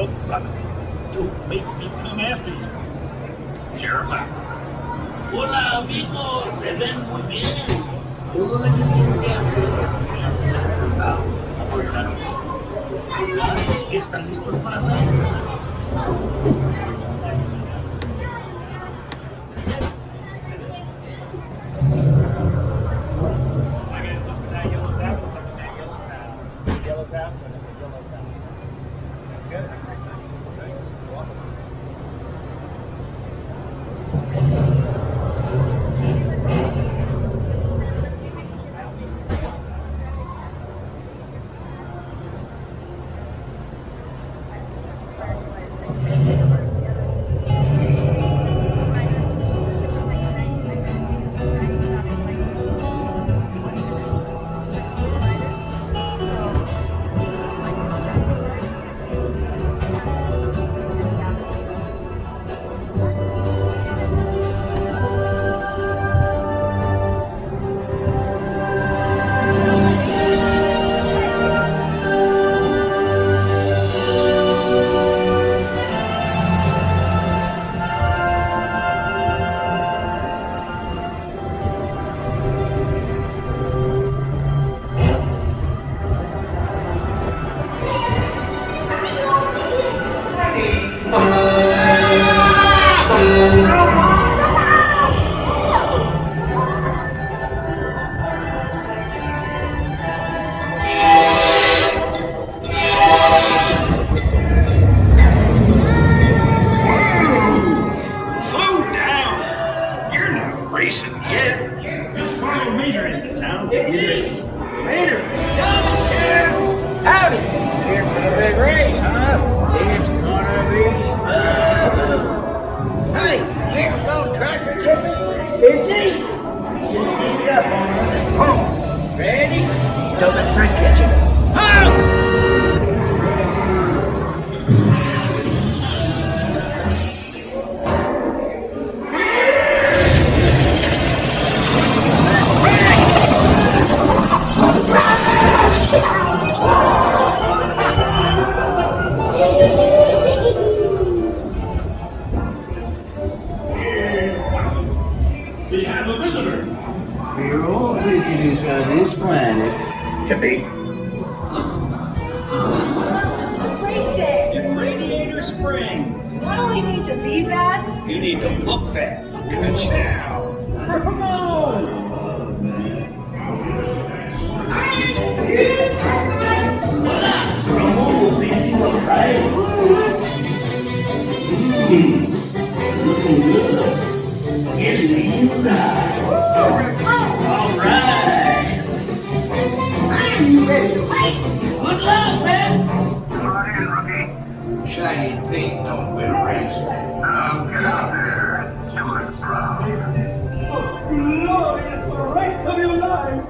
Oh, don't make me come after you. Sheriff. Hola, amigos. Se ven muy bien. Todo lo que tienen que hacer es ponerse sentados, apoyar los ¿Están listos para salir? Playset! In Radiator Springs! What do we need to be fast? You need to look fast. Good now. Come on! Promo, fancy one, right? Looking good. Getting right. All right. I'm ready to fight! Good luck, man. Come on in, rookie. Shiny paint don't win races. Now get out there and do it proud. Lord, it's the race of your life!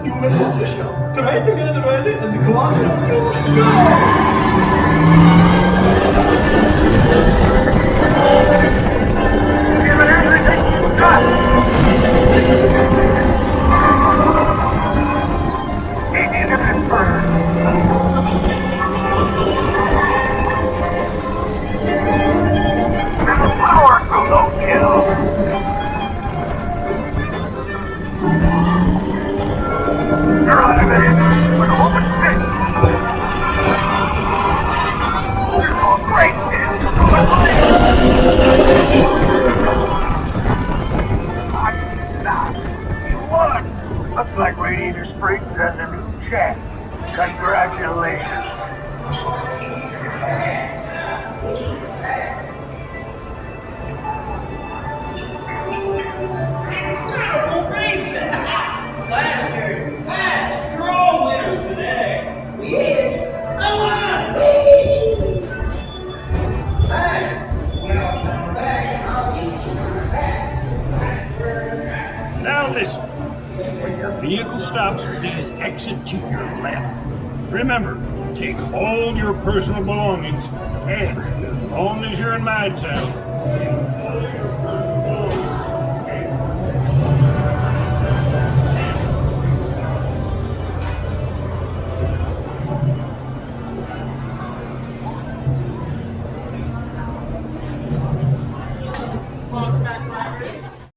You remember the show? Try together, ready, and go on and go! Give it everything you've got! He needed it first. Little power from no kill. You're out of it with open fist. You're doing great, kid. You won. Looks like Radiator Springs has a new champ. Congratulations. Fast! You're all winners today! We hit! I won! Now listen. When your vehicle stops, please exit to your left. Remember, take all your personal belongings, and as long as you're in my town, all your personal belongings. Welcome back